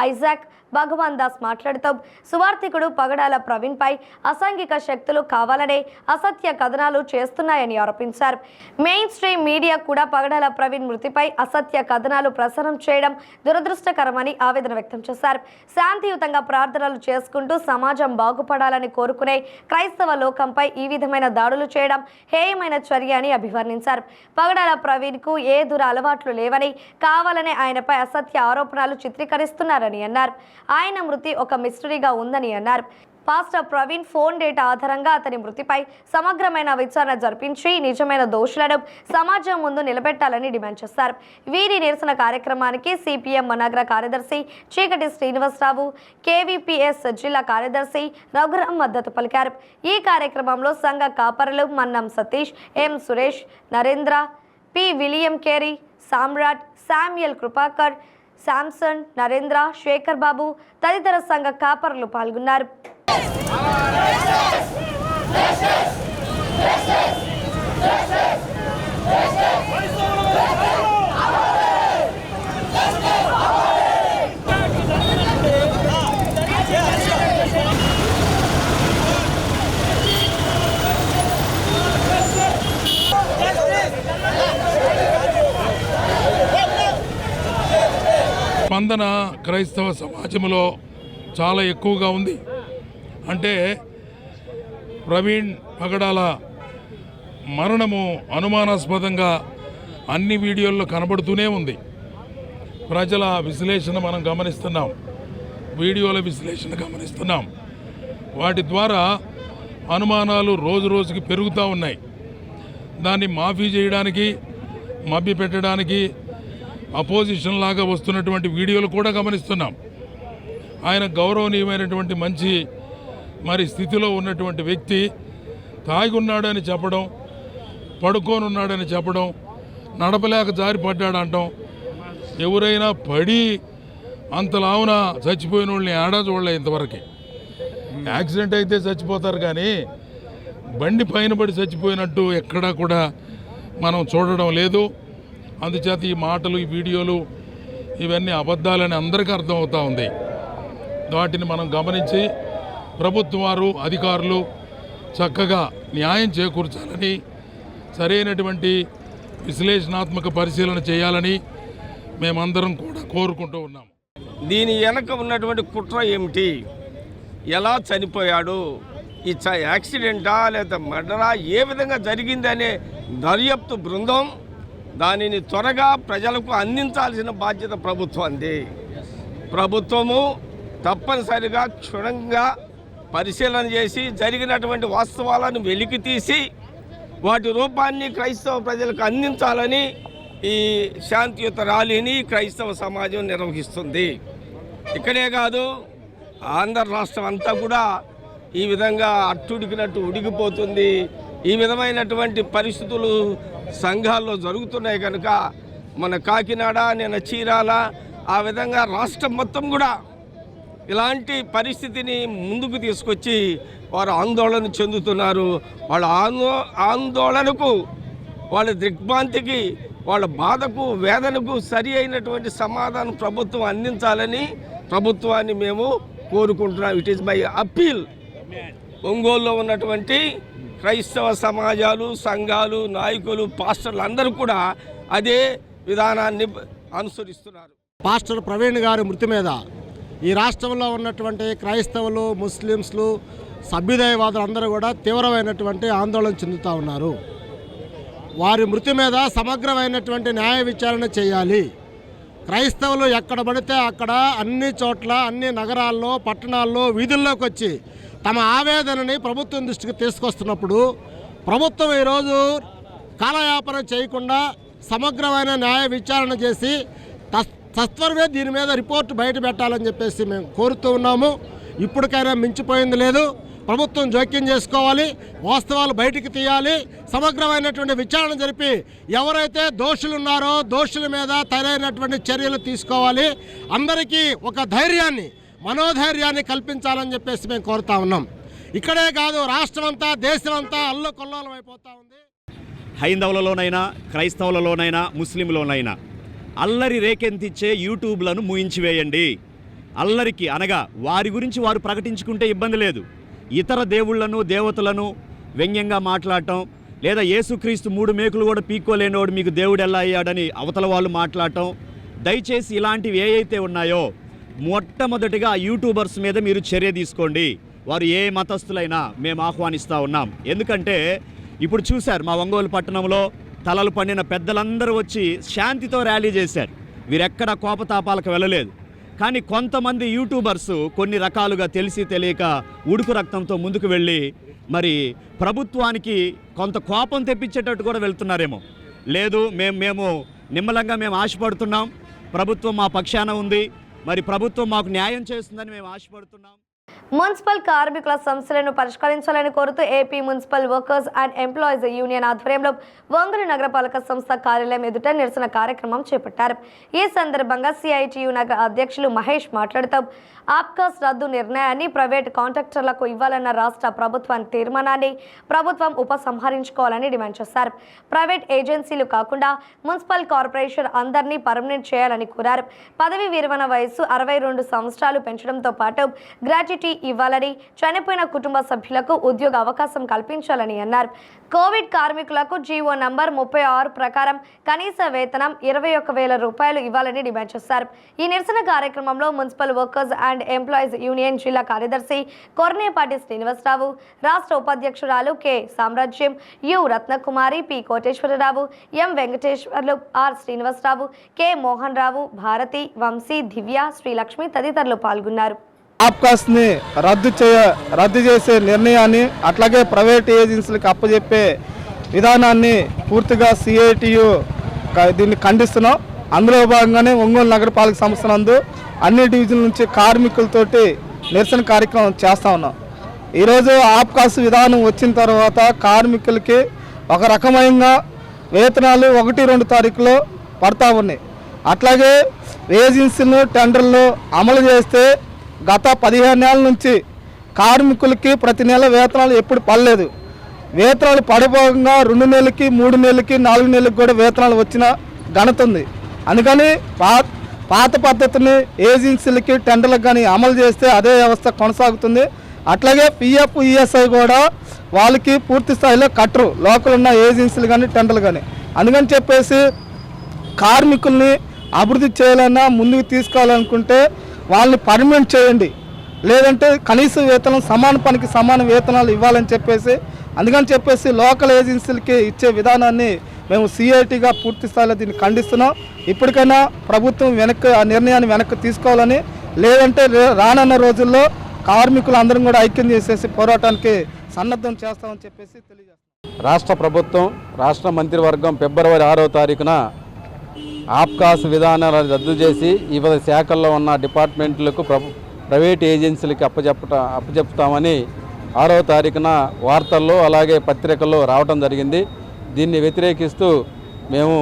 ఐజాక్ భగవాన్ దాస్ మాట్లాడుతూ సువార్థికుడు పగడాల ప్రవీణ్ పై అసాంఘిక శక్తులు కావాలనే అసత్య కథనాలు చేస్తున్నాయని ఆరోపించారు. మెయిన్ స్ట్రీమ్ మీడియా కూడా పగడాల ప్రవీణ్ మృతిపై అసత్య కథనాలు ప్రసారం చేయడం దురదృష్టకరమని ఆవేదన వ్యక్తం చేశారు. శాంతియుతంగా ప్రార్థనలు చేసుకుంటూ సమాజం బాగుపడాలని కోరుకునే క్రైస్తవ లోకంపై ఈ విధమైన దాడులు చేయడం హేయమైన చర్య అని అభివర్ణించారు. పగడాల ప్రవీణ్ కు ఏ దుర అలవాట్లు లేవని కావాలనే ఆయనపై అసత్య ఆరోపణలు చిత్రీకరిస్తున్నారని అన్నారు. ఆయన మృతి ఒక మిస్టరీగా ఉందని అన్నారు. పాస్టర్ ప్రవీణ్ ఫోన్ డేటా ఆధారంగా అతని మృతిపై సమగ్రమైన విచారణ జరిపించి నిజమైన దోషులను సమాజం ముందు నిలబెట్టాలని డిమాండ్ చేశారు. వీరి నిరసన కార్యక్రమానికి సిపిఎం నగర కార్యదర్శి చీకటి శ్రీనివాసరావు, కేవీపీఎస్ జిల్లా కార్యదర్శి రఘురాం మద్దతు పలికారు. ఈ కార్యక్రమంలో సంఘ కాపరులు Mannam Satish, M Suresh, Narendra, P William Carey, Samrat, Samuel Kripakar, Samson, Narendra, Sekhar Babu తదితర సంఘ కాపరులు పాల్గొన్నారు. స్పందన క్రైస్తవ సమాజంలో చాలా ఎక్కువగా ఉంది. అంటే ప్రవీణ్ పగడాల మరణము అనుమానాస్పదంగా అన్ని వీడియోల్లో కనబడుతూనే ఉంది. ప్రజల విశ్లేషణ మనం గమనిస్తున్నాం, వీడియోల విశ్లేషణ గమనిస్తున్నాం. వాటి ద్వారా అనుమానాలు రోజు రోజుకి పెరుగుతూ ఉన్నాయి. దాన్ని మాఫీ చేయడానికి, మభ్యపెట్టడానికి అపోజిషన్ లాగా వస్తున్నటువంటి వీడియోలు కూడా గమనిస్తున్నాం. ఆయన గౌరవనీయమైనటువంటి మంచి స్థితిలో ఉన్నటువంటి వ్యక్తి తాగి ఉన్నాడని చెప్పడం, పడుకొని ఉన్నాడని చెప్పడం, నడపలేక జారిపడ్డాడంటాం. ఎవరైనా పడి అంతలావున చచ్చిపోయిన వాళ్ళని ఏడా చూడలే ఇంతవరకు. యాక్సిడెంట్ అయితే చచ్చిపోతారు కానీ బండి పైన పడి చచ్చిపోయినట్టు ఎక్కడా కూడా మనం చూడడం లేదు. అందుచేత ఈ మాటలు, ఈ వీడియోలు ఇవన్నీ అబద్ధాలని అందరికీ అర్థమవుతూ ఉంది. వాటిని మనం గమనించి ప్రభుత్వం వారు, అధికారులు చక్కగా న్యాయం చేకూర్చాలని, సరైనటువంటి విశ్లేషణాత్మక పరిశీలన చేయాలని మేమందరం కూడా కోరుకుంటూ ఉన్నాం. దీని వెనక ఉన్నటువంటి కుట్ర ఏమిటి, ఎలా చనిపోయాడు, ఈ యాక్సిడెంటా లేదా మర్డరా, ఏ విధంగా జరిగిందనే దర్యాప్తు బృందం దానిని త్వరగా ప్రజలకు అందించాల్సిన బాధ్యత ప్రభుత్వంది. ప్రభుత్వము తప్పనిసరిగా క్షుణ్ణంగా పరిశీలన చేసి జరిగినటువంటి వాస్తవాలను వెలికి తీసి వాటి రూపాన్ని క్రైస్తవ ప్రజలకు అందించాలని ఈ శాంతియుత ర్యాలీని క్రైస్తవ సమాజం నిర్వహిస్తుంది. ఇక్కడే కాదు, ఆంధ్ర రాష్ట్రం అంతా కూడా ఈ విధంగా అట్టుడికినట్టు ఉడికిపోతుంది. ఈ విధమైనటువంటి పరిస్థితులు సంఘాల్లో జరుగుతున్నాయి కనుక మన కాకినాడ, నేను చీరాల, ఆ విధంగా రాష్ట్రం మొత్తం కూడా ఇలాంటి పరిస్థితిని ముందుకు తీసుకొచ్చి వారు ఆందోళన చెందుతున్నారు. వాళ్ళ ఆందోళనకు వాళ్ళ దిగ్భ్రాంతికి, వాళ్ళ బాధకు, వేదనకు సరి అయినటువంటి సమాధానం ప్రభుత్వం అందించాలని ప్రభుత్వాన్ని మేము కోరుకుంటున్నాం. It is my appeal. ఒంగోలులో ఉన్నటువంటి క్రైస్తవ సమాజాలు, సంఘాలు, నాయకులు, పాస్టర్లు అందరూ కూడా అదే విధానాన్ని అనుసరిస్తున్నారు. పాస్టర్ ప్రవీణ్ గారి మృతి మీద ఈ రాష్ట్రంలో ఉన్నటువంటి క్రైస్తవులు, ముస్లిమ్స్లు, సభ్యుదయవాదులు అందరూ కూడా తీవ్రమైనటువంటి ఆందోళన చెందుతూ ఉన్నారు. వారి మృతి మీద సమగ్రమైనటువంటి న్యాయ విచారణ చేయాలి. క్రైస్తవులు ఎక్కడ పడితే అక్కడ అన్ని చోట్ల, అన్ని నగరాల్లో, పట్టణాల్లో, వీధుల్లోకి వచ్చి తమ ఆవేదనని ప్రభుత్వం దృష్టికి తీసుకొస్తున్నప్పుడు ప్రభుత్వం ఈరోజు కాలయాపన చేయకుండా సమగ్రమైన న్యాయ విచారణ చేసి సత్వరమే దీని మీద రిపోర్ట్ బయట పెట్టాలని చెప్పేసి మేము కోరుతూ ఉన్నాము. ఇప్పటికైనా మించిపోయింది లేదు. ప్రభుత్వం జోక్యం చేసుకోవాలి, వాస్తవాలు బయటికి తీయాలి, సమగ్రమైనటువంటి విచారణ జరిపి ఎవరైతే దోషులు ఉన్నారో దోషుల మీద తగినటువంటి చర్యలు తీసుకోవాలి. అందరికీ ఒక ధైర్యాన్ని, మనోధైర్యాన్ని కల్పించాలని చెప్పేసి మేము కోరుతా ఉన్నాం. ఇక్కడే కాదు, రాష్ట్రమంతా, దేశమంతా అల్లకొల్లోలం అయిపోతూ ఉంది. హైందవులలోనైనా, క్రైస్తవులలోనైనా, ముస్లింలోనైనా అల్లరి రేకెంతిచ్చే యూట్యూబ్లను మూయించివేయండి. అల్లరికి అనగా వారి గురించి వారు ప్రకటించుకుంటే ఇబ్బంది లేదు. ఇతర దేవుళ్లను, దేవతలను వ్యంగ్యంగా మాట్లాడటం, లేదా యేసుక్రీస్తు 3 మేకులు కూడా పీక్కోలేనోడు మీకు దేవుడు ఎలా అయ్యాడని అవతల వాళ్ళు మాట్లాడటం, దయచేసి ఇలాంటివి ఏవైతే ఉన్నాయో మొట్టమొదటిగా యూట్యూబర్స్ మీద మీరు చర్య తీసుకోండి. వారు ఏ మతస్థులైనా మేము ఆహ్వానిస్తూ ఉన్నాం. ఎందుకంటే ఇప్పుడు చూశారు, మా ఒంగోలు పట్టణంలో తలలు పండిన పెద్దలందరూ వచ్చి శాంతితో ర్యాలీ చేశారు. వీరెక్కడ కోపతాపాలకు వెళ్ళలేదు. కానీ కొంతమంది యూట్యూబర్స్ కొన్ని రకాలుగా తెలిసి తెలియక ఉడుకు రక్తంతో ముందుకు వెళ్ళి మరి ప్రభుత్వానికి కొంత కోపం తెప్పించేటట్టు కూడా వెళ్తున్నారేమో. లేదు, మేము నిమ్మలంగా మేము ఆశపడుతున్నాం, ప్రభుత్వం మా పక్షాన ఉంది, మరి ప్రభుత్వం మాకు న్యాయం చేస్తుందని మేము ఆశపడుతున్నాం. మున్సిపల్ కార్మికుల సమస్యలను పరిష్కరించాలని కోరుతూ AP municipal workers and employees union ఆధ్వర్యంలో ఒంగోలు నగరపాలక సంస్థ కార్యాలయం ఎదుట నిరసన కార్యక్రమం చేపట్టారు. ఈ సందర్భంగా సిఐటియు నగర అధ్యక్షులు మహేష్ మాట్లాడుతూ ఆప్కాస్ రద్దు నిర్ణయాన్ని ప్రైవేట్ కాంట్రాక్టర్లకు ఇవ్వాలన్న రాష్ట్ర ప్రభుత్వాన్ని తీర్మానాన్ని ప్రభుత్వం ఉపసంహరించుకోవాలని డిమాండ్ చేశారు. ప్రైవేట్ ఏజెన్సీలు కాకుండా మున్సిపల్ కార్పొరేషన్ అందరినీ పర్మనెంట్ చేయాలని కోరారు. పదవి విరమణ వయస్సు 62 సంవత్సరాలు పెంచడంతో పాటు గ్రాట్యుటీ ఇవ్వాలని, చనిపోయిన కుటుంబ సభ్యులకు ఉద్యోగ అవకాశం కల్పించాలని అన్నారు. కోవిడ్ కార్మికులకు జీవో నంబర్ 36 ప్రకారం కనీస వేతనం 21,000 రూపాయలు ఇవ్వాలని డిమాండ్ చేశారు. ఈ నిరసన కార్యక్రమంలో municipal workers and employees union జిల్లా కార్యదర్శి కొర్నేపాటి శ్రీనివాసరావు, రాష్ట్ర ఉపాధ్యక్షురాలు K Samrajyam, U Ratnakumari, P Koteswararao, M Venkateswarlu, R Srinivasarao, K Mohan Rao, Bharathi, Vamsi, Divya, Srilakshmi తదితరులు పాల్గొన్నారు. ఆప్కాస్ని రద్దు చేసే నిర్ణయాన్ని, అట్లాగే ప్రైవేట్ ఏజెన్సీలకు అప్పచెప్పే విధానాన్ని పూర్తిగా సిఐటియు దీన్ని ఖండిస్తున్నాం. అందులో భాగంగానే ఒంగోలు నగరపాలక సంస్థ నందు అన్ని డివిజన్ల నుంచి కార్మికులతోటి నిరసన కార్యక్రమం చేస్తూ ఉన్నాం. ఈరోజు ఆప్కాస్ విధానం వచ్చిన తర్వాత కార్మికులకి ఒక రకమైన వేతనాలు 1-2 తారీఖులో పడతా ఉన్నాయి. అట్లాగే ఏజెన్సీలు, టెండర్లు అమలు చేస్తే గత 15 నెలల నుంచి కార్మికులకి ప్రతి నెల వేతనాలు ఎప్పుడు పడలేదు. వేతనాలు పడిపోగా 2 నెలలకి, 3 నెలలకి, 4 నెలలకి కూడా వేతనాలు వచ్చిన ఘనత ఉంది. అందుకని పాత పద్ధతిని ఏజెన్సీలకి, టెండర్లకు కానీ అమలు చేస్తే అదే వ్యవస్థ కొనసాగుతుంది. అట్లాగే పిఎఫ్, ఈఎస్ఐ కూడా వాళ్ళకి పూర్తి స్థాయిలో కట్టరు, లోకల్ ఉన్న ఏజెన్సీలు కానీ, టెండర్లు కానీ. అందుకని చెప్పేసి కార్మికుల్ని అభివృద్ధి చేయాలన్నా, ముందుకు తీసుకోవాలనుకుంటే వాళ్ళని పర్మనెంట్ చేయండి, లేదంటే కనీస వేతనం, సమాన పనికి సమాన వేతనాలు ఇవ్వాలని చెప్పేసి, అందుకని చెప్పేసి లోకల్ ఏజెన్సీలకి ఇచ్చే విధానాన్ని మేము సిఐటిగా పూర్తి స్థాయిలో దీన్ని ఖండిస్తున్నాం. ఇప్పటికైనా ప్రభుత్వం ఆ నిర్ణయాన్ని వెనక్కి తీసుకోవాలని, లేదంటే రానున్న రోజుల్లో కార్మికులు అందరం కూడా ఐక్యం చేసేసి పోరాటానికి సన్నద్ధం చేస్తామని చెప్పేసి తెలియజేస్తాం. రాష్ట్ర ప్రభుత్వం, రాష్ట్ర మంత్రివర్గం ఫిబ్రవరి 6వ తారీఖున ఆప్కాస్ విధానాలను రద్దు చేసి వివిధ శాఖల్లో ఉన్న డిపార్ట్మెంట్లకు ప్రైవేట్ ఏజెన్సీలకి అప్పచెప్తామని 6వ తారీఖున వార్తల్లో అలాగే పత్రికల్లో రావడం జరిగింది. దీన్ని వ్యతిరేకిస్తూ మేము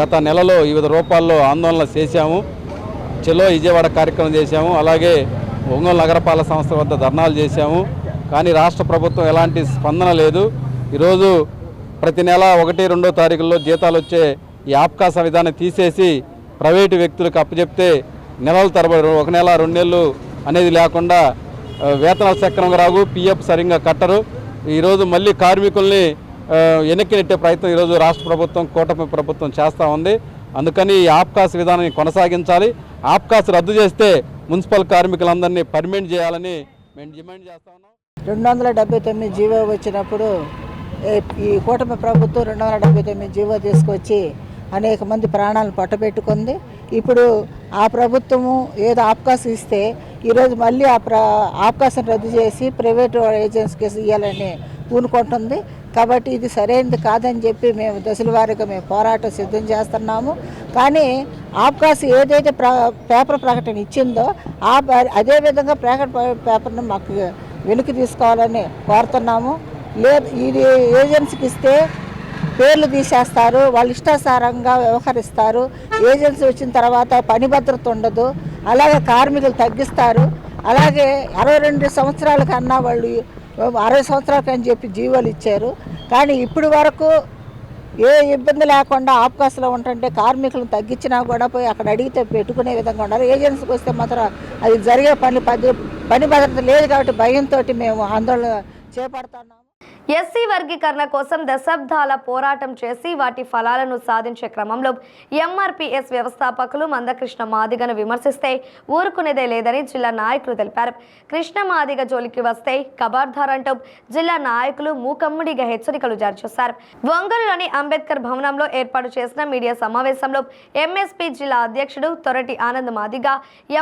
గత నెలలో వివిధ రూపాల్లో ఆందోళన చేశాము. చెలో విజయవాడ కార్యక్రమం చేశాము, అలాగే ఒంగోలు నగరపాలక సంస్థ వద్ద ధర్నాలు చేశాము. కానీ రాష్ట్ర ప్రభుత్వం ఎలాంటి స్పందన లేదు. ఈరోజు ప్రతి నెల 1-2 తారీఖుల్లో జీతాలు వచ్చే ఈ ఆప్కాస విధానం తీసేసి ప్రైవేటు వ్యక్తులకు అప్పచెప్తే నెలల తరబడి 1 నెల 2 నెలలు అనేది లేకుండా వేతనాలు సక్రమంగా రావు, పిఎఫ్ సరిగ్గా కట్టరు. ఈరోజు మళ్ళీ కార్మికుల్ని వెనక్కి నెట్టే ప్రయత్నం ఈరోజు రాష్ట్ర ప్రభుత్వం, కూటమి ప్రభుత్వం చేస్తూ ఉంది. అందుకని ఈ ఆప్కాస్ విధానాన్ని కొనసాగించాలి. ఆప్కాస్ రద్దు చేస్తే మున్సిపల్ కార్మికులందరినీ పర్మనెంట్ చేయాలని మేము డిమాండ్ చేస్తా ఉన్నాం. 279 జీవో వచ్చినప్పుడు ఈ కూటమి ప్రభుత్వం 279 జీవో తీసుకొచ్చి అనేక మంది ప్రాణాలను పట్టబెట్టుకుంది. ఇప్పుడు ఆ ప్రభుత్వము ఏదో ఆప్కాస్ ఇస్తే ఈరోజు మళ్ళీ ఆప్కాసం రద్దు చేసి ప్రైవేటు ఏజెన్సీకి ఇవ్వాలని పూనుకుంటుంది. కాబట్టి ఇది సరైనది కాదని చెప్పి మేము దశల వారీగా మేము పోరాటం సిద్ధం చేస్తున్నాము. కానీ ఆప్కాస్ ఏదైతే పేపర్ ప్రకటన ఇచ్చిందో అదేవిధంగా పేపర్ను మాకు వెనక్కి తీసుకోవాలని కోరుతున్నాము. లేదు ఇది ఏజెన్సీకి ఇస్తే పేర్లు తీసేస్తారు, వాళ్ళు ఇష్టాసారంగా వ్యవహరిస్తారు. ఏజెన్సీ వచ్చిన తర్వాత పని భద్రత ఉండదు, అలాగే కార్మికులు తగ్గిస్తారు. అలాగే 62 సంవత్సరాల కన్నా వాళ్ళు 60 సంవత్సరాలకి అని చెప్పి జీవోలు ఇచ్చారు. కానీ ఇప్పటి వరకు ఏ ఇబ్బంది లేకుండా ఆప్కాస్లో ఉంటుంటే కార్మికులను తగ్గించినా కూడా పోయి అక్కడ అడిగితే పెట్టుకునే విధంగా ఉన్నారు. ఏజెన్సీకి వస్తే మాత్రం అది జరిగే పని భద్రత లేదు కాబట్టి భయంతో మేము ఆందోళన చేపడుతున్నాము. ఎస్సీ వర్గీకరణ కోసం దశాబ్దాల పోరాటం చేసి వాటి ఫలాలను సాధించే క్రమంలో ఎంఆర్పీఎస్ వ్యవస్థాపకులు మందకృష్ణ మాదిగను విమర్శిస్తే ఊరుకునేదే లేదని జిల్లా నాయకులు తెలిపారు. కృష్ణ మాదిగ జోలికి వస్తే ఖబర్దార్ అంటూ జిల్లా నాయకులు మూకమ్ముడిగా హెచ్చరికలు జారీ చేశారు. ఒంగోలులోని అంబేద్కర్ భవనంలో ఏర్పాటు చేసిన మీడియా సమావేశంలో ఎంఎస్పీ జిల్లా అధ్యక్షుడు తొరటి ఆనంద్ మాదిగ,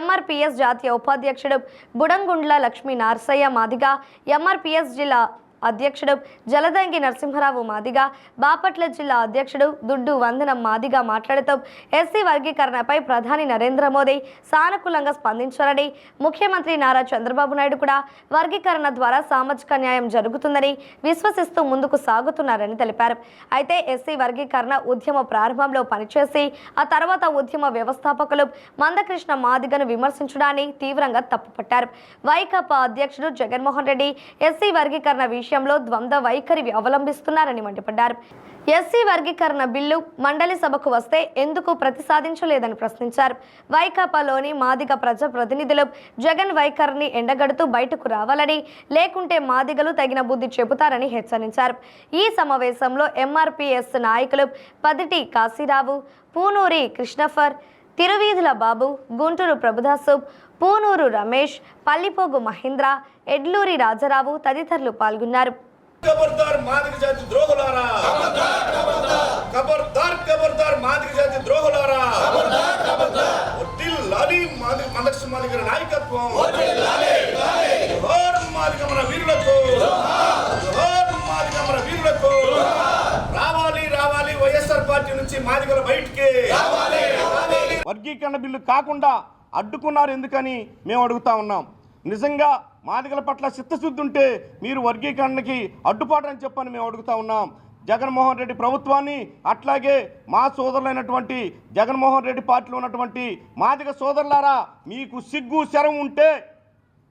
ఎంఆర్పీఎస్ జాతీయ ఉపాధ్యక్షుడు బుడంగుండ్ల లక్ష్మీ నార్సయ్య మాదిగ, ఎంఆర్పీఎస్ జిల్లా అధ్యక్షుడు జలదంగి నరసింహరావు మాదిగ, బాపట్ల జిల్లా అధ్యక్షుడు దుడ్డు వందనం మాదిగ మాట్లాడుతూ ఎస్సీ వర్గీకరణపై ప్రధాని నరేంద్ర మోదీ సానుకూలంగా స్పందించారని, ముఖ్యమంత్రి నారా చంద్రబాబు నాయుడు కూడా వర్గీకరణ ద్వారా సామాజిక న్యాయం జరుగుతుందని విశ్వసిస్తూ ముందుకు సాగుతున్నారని తెలిపారు. అయితే ఎస్సీ వర్గీకరణ ఉద్యమ ప్రారంభంలో పనిచేసి ఆ తర్వాత ఉద్యమ వ్యవస్థాపకులు మందకృష్ణ మాదిగను విమర్శించడాన్ని తీవ్రంగా తప్పుపట్టారు. వైకాపా అధ్యక్షుడు జగన్మోహన్ రెడ్డి ఎస్సీ వర్గీకరణ విషయంలో ద్వంద్వ వైఖరి అవలంబిస్తున్నారని మండిపడ్డారు. ఎస్సీ వర్గీకరణ బిల్లు మండలి సభకు వస్తే ఎందుకు ప్రతిపాదించలేదని ప్రశ్నించారు. వైకాపాలోని మాదిగ ప్రజాప్రతినిధులు జగన్ వైఖరిని ఎండగడుతూ బయటకు రావాలని, లేకుంటే మాదిగలు తగిన బుద్ధి చెబుతారని హెచ్చరించారు. ఈ సమావేశంలో ఎంఆర్పీఎస్ నాయకులు పదిటి కాశీరావు, పూనూరి కృష్ణఫర్, తిరువీధుల బాబు, గుంటూరు ప్రభుదాసు, పూనూరు రమేష్, పల్లిపోగు మహేంద్ర, ఎడ్లూరి రాజారావు తదితరులు పాల్గొన్నారు. ఖబర్దార్ మాదిగ జాతి ద్రోహులారా, ఖబర్దార్ ఖబర్దార్ మాదిగ జాతి ద్రోహులారా, వర్ధిల్లాలి మందకృష్ణ మాదిగ నాయకత్వం, జోహార్ మాదిగ మన వీరులకు, జోహార్ మాదిగ మన వీరులకు. రావాలి రావాలి వైఎస్ఆర్ పార్టీ నుంచి మాదిగల బయటికి. వర్గీకరణ బిల్లు కాకుండా అడ్డుకున్నారు ఎందుకని మేము అడుగుతా ఉన్నాం. నిజంగా మాదిగల పట్ల చిత్తశుద్ధి ఉంటే మీరు వర్గీకరణకి అడ్డుపాటు అని చెప్పని మేము అడుగుతా ఉన్నాం. జగన్మోహన్ రెడ్డి ప్రభుత్వాన్ని, అట్లాగే మా సోదరులైనటువంటి జగన్మోహన్ రెడ్డి పార్టీలో ఉన్నటువంటి మాదిగ సోదరులారా, మీకు సిగ్గు శరం ఉంటే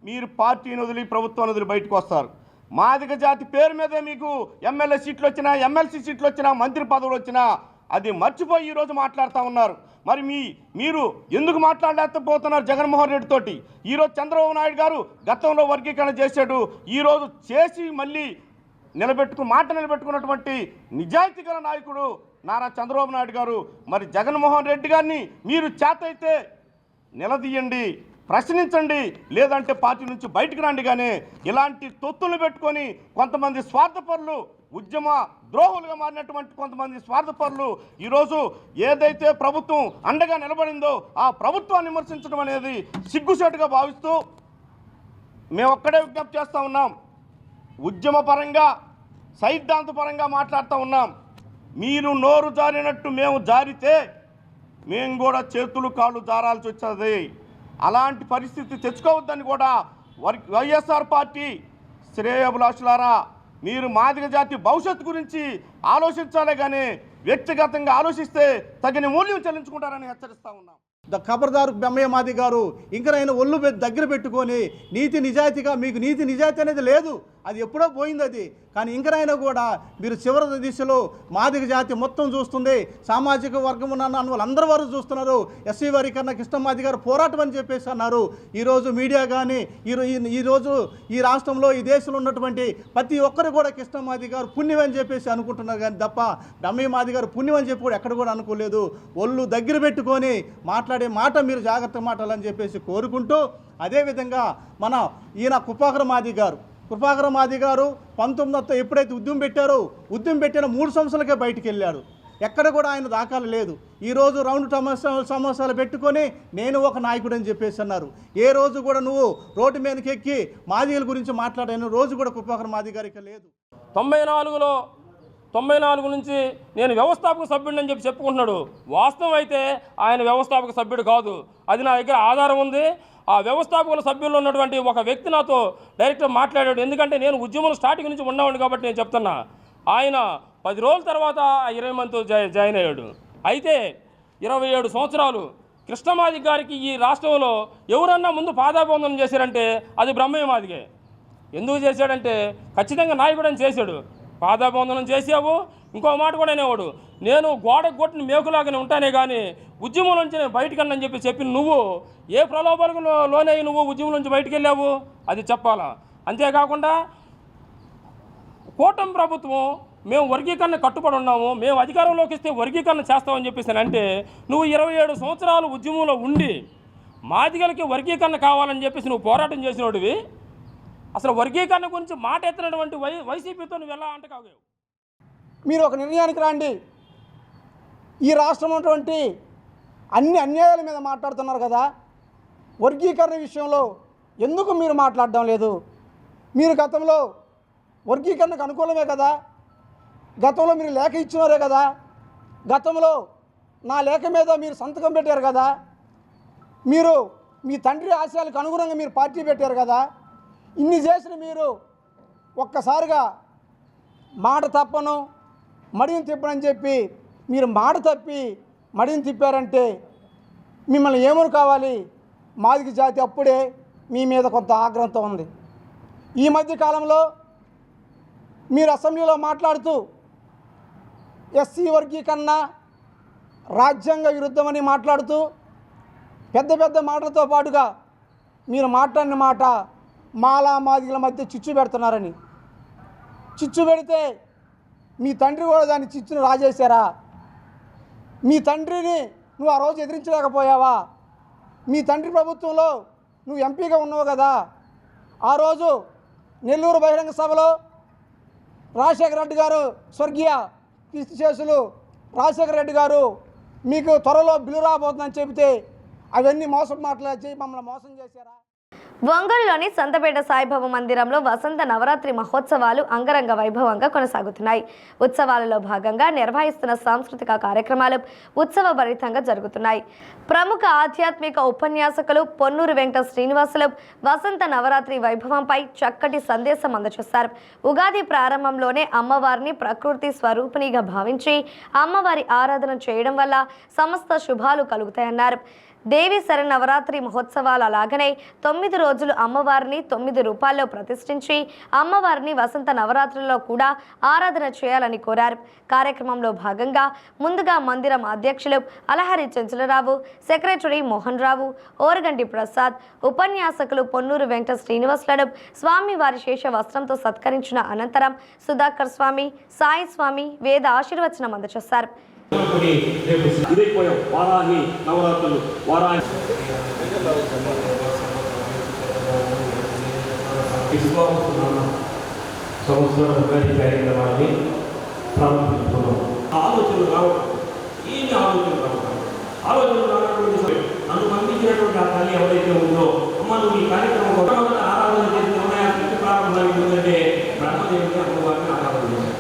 మీరు పార్టీని వదిలి ప్రభుత్వాన్ని వదిలి బయటకు వస్తారు. మాదిగ జాతి పేరు మీదే మీకు ఎమ్మెల్యే సీట్లు వచ్చినా, ఎమ్మెల్సీ సీట్లు వచ్చినా, మంత్రి పదవులు వచ్చినా అది మర్చిపోయి ఈరోజు మాట్లాడుతూ ఉన్నారు. మరి మీరు ఎందుకు మాట్లాడలేకపోతున్నారు జగన్మోహన్ రెడ్డి తోటి? ఈరోజు చంద్రబాబు నాయుడు గారు గతంలో వర్గీకరణ చేశాడు, ఈరోజు చేసి మళ్ళీ మాట నిలబెట్టుకున్నటువంటి నిజాయితీ గల నాయకుడు నారా చంద్రబాబు నాయుడు గారు. మరి జగన్మోహన్ రెడ్డి గారిని మీరు చేతైతే నిలదీయండి, ప్రశ్నించండి, లేదంటే పార్టీ నుంచి బయటకు రండి. కానీ ఇలాంటి తొత్తులు పెట్టుకొని కొంతమంది స్వార్థపరులు, ఉద్యమ ద్రోహులుగా మారినటువంటి కొంతమంది స్వార్థపరులు ఈరోజు ఏదైతే ప్రభుత్వం అండగా నిలబడిందో ఆ ప్రభుత్వాన్ని విమర్శించడం అనేది సిగ్గుసేటుగా భావిస్తూ మేము ఒక్కడే విజ్ఞప్తి చేస్తూ ఉన్నాం. ఉద్యమ పరంగా, సైద్ధాంతపరంగా మాట్లాడుతూ ఉన్నాం. మీరు నోరు జారినట్టు మేము జారితే మేము కూడా చేతులు కాళ్ళు జారాల్సి వచ్చేది. అలాంటి పరిస్థితి తెచ్చుకోవద్దని కూడా వైఎస్ఆర్ పార్టీ శ్రేయోభిలాషులారా, మీరు మాదిగ జాతి భవిష్యత్తు గురించి ఆలోచించాలే కానీ వ్యక్తిగతంగా ఆలోచిస్తే తగిన మూల్యం చెల్లించుకుంటారని హెచ్చరిస్తా ఉన్నాం. ఖబర్దారు బెమ్మయ్య మాది గారు ఇంకనైనా ఒళ్ళు దగ్గర పెట్టుకొని నీతి నిజాయితీగా, మీకు నీతి నిజాయితీ అనేది లేదు, అది ఎప్పుడో పోయింది అది. కానీ ఇంకనైనా కూడా మీరు చివరి దిశలో మాదిగ జాతి మొత్తం చూస్తుంది, సామాజిక వర్గం ఉన్న వాళ్ళందరి వారు చూస్తున్నారు. ఎస్సీ వర్గీకరణ కృష్ణమాది గారు పోరాటం అని చెప్పేసి అన్నారు. ఈరోజు మీడియా కానీ ఈరోజు ఈ రాష్ట్రంలో ఈ దేశంలో ఉన్నటువంటి ప్రతి ఒక్కరు కూడా కృష్ణమాది గారు పుణ్యం అని చెప్పేసి అనుకుంటున్నారు, కానీ తప్ప బెమ్మయ్య మాది గారు పుణ్యం అని చెప్పి కూడా ఎక్కడ కూడా అనుకోలేదు. ఒళ్ళు దగ్గర పెట్టుకొని మాట్లాడే మాట మీరు జాగ్రత్త మాట్లాడాలని చెప్పేసి కోరుకుంటూ, అదేవిధంగా మన ఈయన కృపాకర్ మాది గారు 19 ఎప్పుడైతే ఉద్యమం పెట్టిన 3 సంవత్సరాలకే బయటికి వెళ్ళాడు. ఎక్కడ కూడా ఆయన దాఖలు లేదు. ఈరోజు రౌండ్ సమావేశాలు పెట్టుకొని నేను ఒక నాయకుడు అని చెప్పేసి అన్నారు. ఏ రోజు కూడా నువ్వు రోడ్డు మీదకి ఎక్కి మాదిగల గురించి మాట్లాడిన రోజు కూడా కృపాకర్ మాది గారికి లేదు. 94 నుంచి నేను వ్యవస్థాపక సభ్యుడిని అని చెప్పి చెప్పుకుంటున్నాడు. వాస్తవం అయితే ఆయన వ్యవస్థాపక సభ్యుడు కాదు. అది నా దగ్గర ఆధారం ఉంది. ఆ వ్యవస్థాపకుల సభ్యుల్లో ఉన్నటువంటి ఒక వ్యక్తి నాతో డైరెక్ట్గా మాట్లాడాడు. ఎందుకంటే నేను ఉద్యమంలో స్టార్టింగ్ నుంచి ఉన్నవాడిని కాబట్టి నేను చెప్తున్నా. ఆయన 10 రోజుల తర్వాత 20 మందితో జాయిన్ అయ్యాడు. అయితే 27 సంవత్సరాలు కృష్ణమాది గారికి ఈ రాష్ట్రంలో ఎవరన్నా ముందు పాదాబంధనం చేశారంటే అది బ్రహ్మయ్య మాదిగే. ఎందుకు చేశాడంటే ఖచ్చితంగా నాయకుడు అని చేశాడు. పాదాబంధనం చేసావు, ఇంకో మాట కూడా అనేవాడు, నేను గోడకు కొట్టిన మేకులాగానే ఉంటానే కానీ ఉద్యమం నుంచి నేను బయటకన్నా అని చెప్పి నువ్వు ఏ ప్రలోభాలకు లోనే నువ్వు ఉద్యమం నుంచి బయటికి వెళ్ళావు అది చెప్పాలా. అంతేకాకుండా కూటమి ప్రభుత్వం మేము వర్గీకరణ కట్టుబడి ఉన్నాము, మేము అధికారంలోకి ఇస్తే వర్గీకరణ చేస్తామని చెప్పేసి అంటే నువ్వు 27 సంవత్సరాలు ఉద్యమంలో ఉండి మాదిగలకి వర్గీకరణ కావాలని చెప్పేసి నువ్వు పోరాటం చేసినోడివి. అసలు వర్గీకరణ గురించి మాట ఎత్తినటువంటి వైసీపీతో నువ్వు ఎలా అంటకావు? మీరు ఒక నిర్ణయానికి రండి. ఈ రాష్ట్రం ఉన్నటువంటి అన్ని అన్యాయాల మీద మాట్లాడుతున్నారు కదా, వర్గీకరణ విషయంలో ఎందుకు మీరు మాట్లాడడం లేదు? మీరు గతంలో వర్గీకరణకు అనుకూలమే కదా, గతంలో మీరు లేఖ ఇచ్చినారే కదా, గతంలో నా లేఖ మీద మీరు సంతకం పెట్టారు కదా, మీరు మీ తండ్రి ఆశయాలకు అనుగుణంగా మీరు పార్టీ పెట్టారు కదా. ఇన్ని చేసిన మీరు ఒక్కసారిగా మాట తప్పను మడిని తిప్పనని చెప్పి మీరు మాట తప్పి మడిని తిప్పారంటే మిమ్మల్ని ఏమని కావాలి? మాదిగ జాతి అప్పుడే మీ మీద కొంత ఆగ్రహంతో ఉంది. ఈ మధ్య కాలంలో మీరు అసెంబ్లీలో మాట్లాడుతూ ఎస్సీ వర్గీకరణ రాజ్యాంగ విరుద్ధమని మాట్లాడుతూ పెద్ద పెద్ద మాటలతో పాటుగా మీరు మాట్లాడిన మాట మాలా మాదిగల మధ్య చిచ్చు పెడుతున్నారని. చిచ్చు పెడితే మీ తండ్రి కూడా దాన్ని చిచ్చును రాజేశారా? మీ తండ్రిని నువ్వు ఆ రోజు ఎదిరించలేకపోయావా? మీ తండ్రి ప్రభుత్వంలో నువ్వు ఎంపీగా ఉన్నావు కదా. ఆ రోజు నెల్లూరు బహిరంగ సభలో రాజశేఖర రెడ్డి గారు, స్వర్గీయ కీర్తిశేషులు రాజశేఖర రెడ్డి గారు మీకు త్వరలో బిల్లు రాబోతుందని చెబితే అవన్నీ మోసం మాట్లాడి మమ్మల్ని మోసం చేశారా? ఒంగోలులోని సంతపేట సాయిబాబా మందిరంలో వసంత నవరాత్రి మహోత్సవాలు అంగరంగ వైభవంగా కొనసాగుతున్నాయి. ఉత్సవాలలో భాగంగా నిర్వహిస్తున్న సాంస్కృతిక కార్యక్రమాలు ఉత్సవ భరితంగా జరుగుతున్నాయి. ప్రముఖ ఆధ్యాత్మిక ఉపన్యాసకులు పొన్నూరు వెంకట శ్రీనివాసులు వసంత నవరాత్రి వైభవంపై చక్కటి సందేశం అందజేశారు. ఉగాది ప్రారంభంలోనే అమ్మవారిని ప్రకృతి స్వరూపిణిగా భావించి అమ్మవారి ఆరాధన చేయడం వల్ల సమస్త శుభాలు కలుగుతాయన్నారు. దేవి శరన్నవరాత్రి మహోత్సవాలు అలాగనే 9 రోజులు అమ్మవారిని 9 రూపాల్లో ప్రతిష్ఠించి అమ్మవారిని వసంత నవరాత్రుల్లో కూడా ఆరాధన చేయాలని కోరారు. కార్యక్రమంలో భాగంగా ముందుగా మందిరం అధ్యక్షులు అలహరి చెంచలరావు, సెక్రటరీ మోహన్ రావు, ఓరగంటి ప్రసాద్, ఉపన్యాసకులు పొన్నూరు వెంకట శ్రీనివాసులను స్వామివారి శేష వస్త్రంతో సత్కరించిన అనంతరం సుధాకర్ స్వామి, సాయి స్వామి వేద ఆశీర్వచనం అందజేశారు. ఇదైపోయాం వారాహి నవరాత్రులు వారాహి సంవత్సరం కార్యక్రమాన్ని ప్రారంభించుకున్నాం. ఆలోచనలు రావడం ఏమి ఆలోచనలు రావడం నన్ను పంపించినటువంటి ఆ తల్లి ఎవరైతే ఉందో అమ్మ నువ్వు ఈ కార్యక్రమం ఆరాధన చేసిన ప్రారంభానికి ముందంటే బ్రహ్మదేవుని అమ్మవారిని ఆరాధన చేశారు.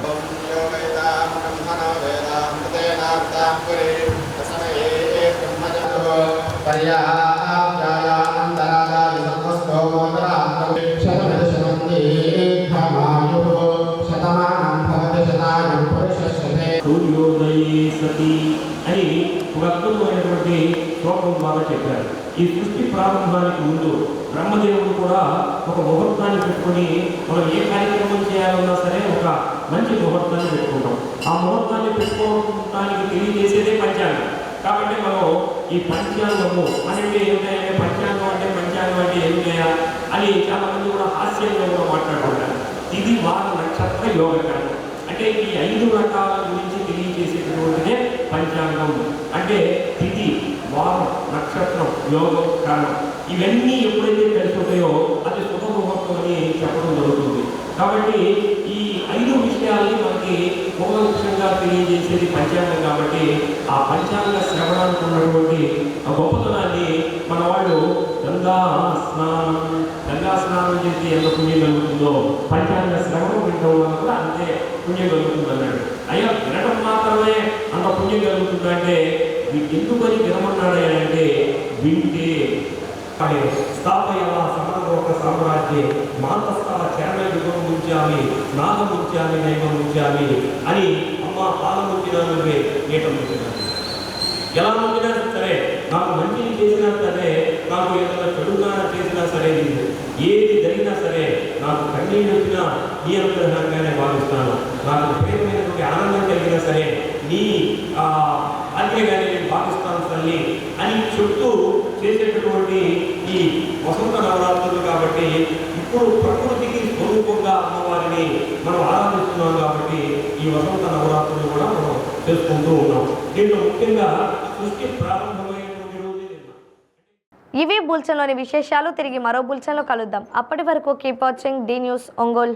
సూర్యోదయే సతి అని శ్లోకం ద్వారా చెప్పారు. ఈ సృష్టి ప్రారంభానికి ముందు బ్రహ్మదేవుడు కూడా ఒక ముహూర్తాన్ని పెట్టుకొని మనం ఏ కార్యక్రమం చేయాలన్నా సరే ఒక మంచి ముహూర్తాన్ని పెట్టుకుంటాం. ఆ ముహూర్తాన్ని పెట్టుకోవడానికి తెలియజేసేదే పంచాంగం. కాబట్టి మనం ఈ పంచాంగము అంటే ఏమిటంటే పంచాంగం అంటే ఏమిటయా అని చాలామంది కూడా హాస్యంగా కూడా మాట్లాడుకుంటారు. ఇది వార నక్షత్ర యోగకరణం అంటే ఈ 5 రకాల గురించి తెలియజేసేటటువంటిదే పంచాంగం. అంటే తిథి, వారం, నక్షత్రం, యోగం, కారణం ఇవన్నీ ఎప్పుడైతే కలిసి ఉంటాయో అది శుభముహూర్తం అని చెప్పడం జరుగుతుంది. కాబట్టి ఈ 5 విషయాల్ని మనకి ముఖ్యంగా తెలియజేసేది పంచాంగం. కాబట్టి ఆ పంచాంగ శ్రవణానికి ఉన్నటువంటి గొప్పతనాన్ని మన వాళ్ళు గంగా స్నానం చేసి ఎంత పుణ్యం కలుగుతుందో పంచాంగ శ్రవణం వినడం వల్ల కూడా అంతే పుణ్యం కలుగుతుంది అన్నాడు. అయ్యా వినడం మాత్రమే అంత పుణ్యం కలుగుతుందంటే ఎందుకని వినమన్నాడు అంటే వింటే స్థాపయలా సమగ్ర సామ్రాజ్యే మాంతస్థల చరణ యుగం ఉంచాలి నాగం ఉంచాలి నైవం ఉంచాలి అని అమ్మ పాలం ఉంచినా నువ్వే నీటం ఉంచినా ఎలా ఉంచినా సరే నాకు మంచిని చేసినా సరే నాకు ఏదైనా చెడుగా చేసినా సరే ఏది జరిగినా సరే నాకు కన్నీళ్ళు వచ్చినా నీ అనుగ్రహంగానే భావిస్తాను. నాకు ప్రేమైనటువంటి ఆనందం కలిగినా సరే నీ ఆజ్ఞగానే నేను భావిస్తాను తల్లి అని చెప్తూ చేసేటటువంటి ఈ వసంత నవరాత్రులు. కాబట్టి ఇప్పుడు ప్రకృతికి స్వరూపంగా అమ్మవారిని మనం ఆరాధిస్తున్నాం. కాబట్టి ఈ వసంత నవరాత్రులు కూడా మనం చేసుకుంటూ ఉన్నాం. దీంట్లో ముఖ్యంగా సృష్టి ప్రారంభమైనటువంటి రోజు. ఇవి బులెటిన్లోని విశేషాలు. తిరిగి మరో బులెటిన్లో కలుద్దాం. అప్పటి వరకు keep watching the news Ongole.